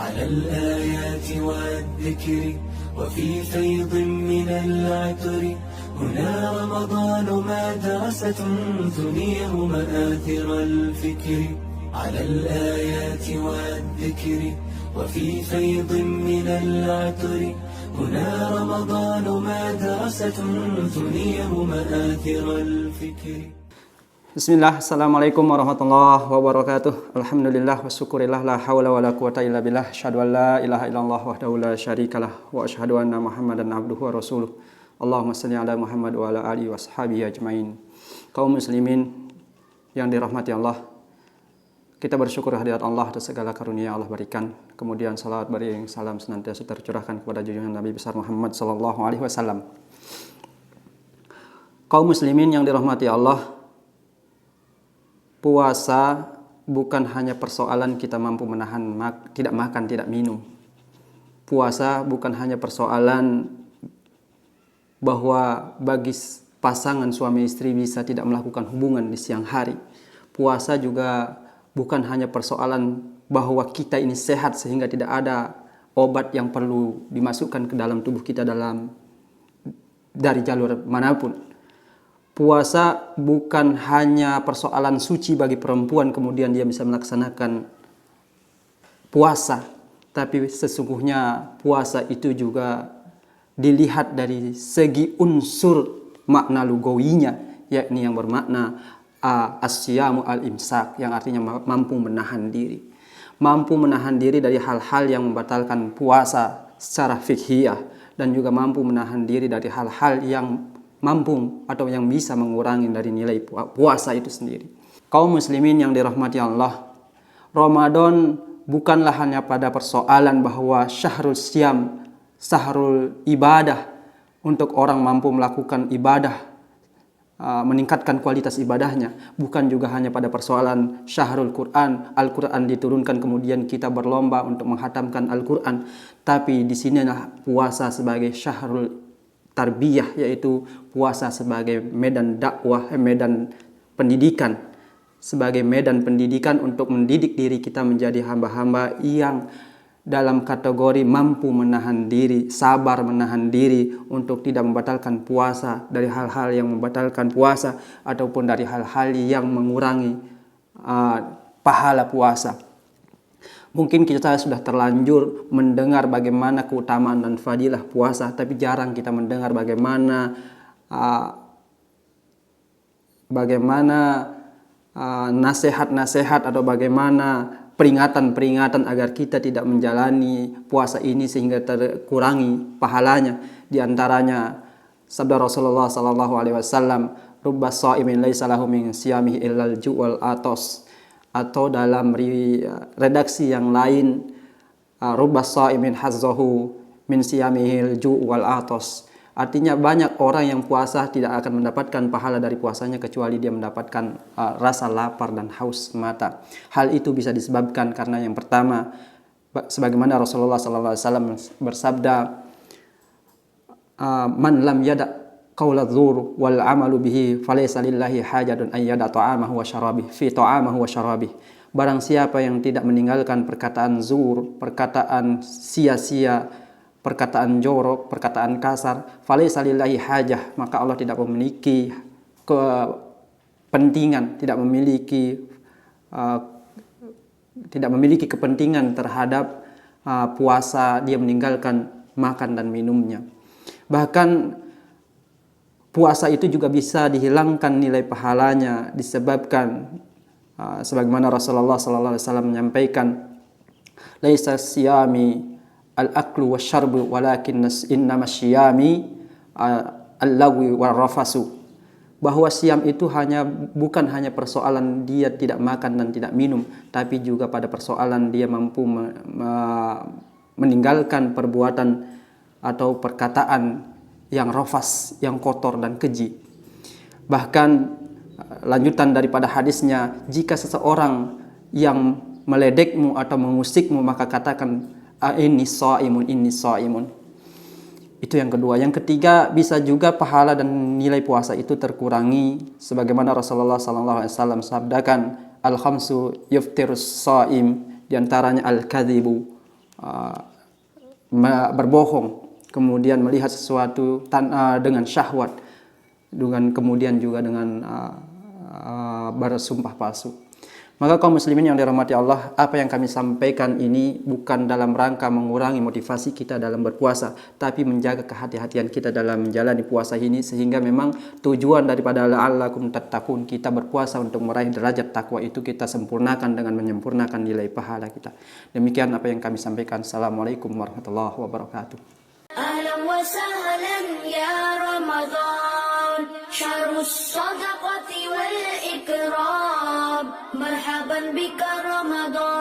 على الآيات والذكر وفي فيض من العطر هنا رمضان مدرسة تنير مآثر الفكر على الآيات والذكر وفي فيض من العطر هنا رمضان مدرسة تنير مآثر الفكر. Bismillah, Assalamualaikum warahmatullahi wabarakatuh. Alhamdulillah wa syukurillah, la hawla wa la quwata illa billah. Asyhadu an la ilaha illallah wahdahu la syarikalah wa asyhadu anna Muhammadan abduhu wa rasuluh. Allahumma shalli ala Muhammad wa ala alihi wa sahbihi ajmain. Kaum muslimin yang dirahmati Allah, kita bersyukur hadirat Allah atas segala karunia Allah berikan. Kemudian salawat beriring salam senantiasa tercurahkan kepada junjungan Nabi besar Muhammad sallallahu alaihi wasallam. Kaum muslimin yang dirahmati Allah, puasa bukan hanya persoalan kita mampu menahan tidak makan, tidak minum. Puasa bukan hanya persoalan bahwa bagi pasangan suami istri bisa tidak melakukan hubungan di siang hari. Puasa juga bukan hanya persoalan bahwa kita ini sehat sehingga tidak ada obat yang perlu dimasukkan ke dalam tubuh kita dari jalur manapun. Puasa bukan hanya persoalan suci bagi perempuan kemudian dia bisa melaksanakan puasa, tapi sesungguhnya puasa itu juga dilihat dari segi unsur makna lugawinya, yakni yang bermakna as-siyamu al-imsak, yang artinya mampu menahan diri. Mampu menahan diri dari hal-hal yang membatalkan puasa secara fikhiyah, dan juga mampu menahan diri dari hal-hal yang mampu atau yang bisa mengurangi dari nilai puasa itu sendiri. Kaum muslimin yang dirahmati Allah, Ramadan bukanlah hanya pada persoalan bahwa syahrul siyam, syahrul ibadah, untuk orang mampu melakukan ibadah, meningkatkan kualitas ibadahnya. Bukan juga hanya pada persoalan syahrul Quran, Al-Quran diturunkan kemudian kita berlomba untuk menghatamkan Al-Quran. Tapi di sinilah puasa sebagai syahrul tarbiyah, yaitu puasa sebagai medan dakwah, medan pendidikan, sebagai medan pendidikan untuk mendidik diri kita menjadi hamba-hamba yang dalam kategori mampu menahan diri, sabar menahan diri untuk tidak membatalkan puasa, dari hal-hal yang membatalkan puasa ataupun dari hal-hal yang mengurangi pahala puasa. Mungkin kita sudah terlanjur mendengar bagaimana keutamaan dan fadilah puasa, tapi jarang kita mendengar bagaimana nasihat-nasihat atau bagaimana peringatan-peringatan agar kita tidak menjalani puasa ini sehingga terkurangi pahalanya. Di antaranya sabda Rasulullah sallallahu alaihi wasallam, "Rubba sha'imin laisa lahu min siyamihi illal ju' wal atos." Atau dalam redaksi yang lain, rubba sha'imin hazzahu min siyamihil ju' wal atos. Artinya banyak orang yang puasa tidak akan mendapatkan pahala dari puasanya kecuali dia mendapatkan rasa lapar dan haus mata. Hal itu bisa disebabkan karena yang pertama, sebagaimana Rasulullah sallallahu alaihi wasallam bersabda, man lam yada qaula dzur wal amalu bihi falaysa lillahi hajatun an yada ta'amahu wa syarabih fi ta'amahu wa syarabih. Barang siapa yang tidak meninggalkan perkataan zur, perkataan sia-sia, perkataan jorok, perkataan kasar, falaysa lillahi hajah, maka Allah tidak memiliki kepentingan, tidak memiliki kepentingan terhadap puasa dia meninggalkan makan dan minumnya. Bahkan puasa itu juga bisa dihilangkan nilai pahalanya disebabkan sebagaimana Rasulullah sallallahu alaihi wasallam menyampaikan, laisa siyami al-aklu wasyarbu walakin innama syiyami al-lagwi war-rafasu. Bahwa siam itu bukan hanya persoalan dia tidak makan dan tidak minum, tapi juga pada persoalan dia mampu meninggalkan perbuatan atau perkataan yang rafas, yang kotor dan keji. Bahkan lanjutan daripada hadisnya, jika seseorang yang meledekmu atau mengusikmu maka katakan inni shaimun. Itu yang kedua. Yang ketiga, bisa juga pahala dan nilai puasa itu terkurangi sebagaimana Rasulullah sallallahu alaihi wasallam sabdakan, al-khamsu yuftirus shaim, di antaranya al-kadzibu, berbohong, kemudian melihat sesuatu dengan syahwat, dengan kemudian juga dengan bersumpah palsu. Maka kaum muslimin yang dirahmati Allah, apa yang kami sampaikan ini bukan dalam rangka mengurangi motivasi kita dalam berpuasa, tapi menjaga kehati-hatian kita dalam menjalani puasa ini, sehingga memang tujuan daripada la'allakum tattaqun, kita berpuasa untuk meraih derajat takwa itu kita sempurnakan dengan menyempurnakan nilai pahala kita. Demikian apa yang kami sampaikan. Assalamualaikum warahmatullahi wabarakatuh. Ahlan wa sahlan ya Ramadan, syahrus sadaqati wal ikram, marhaban bika Ramadan.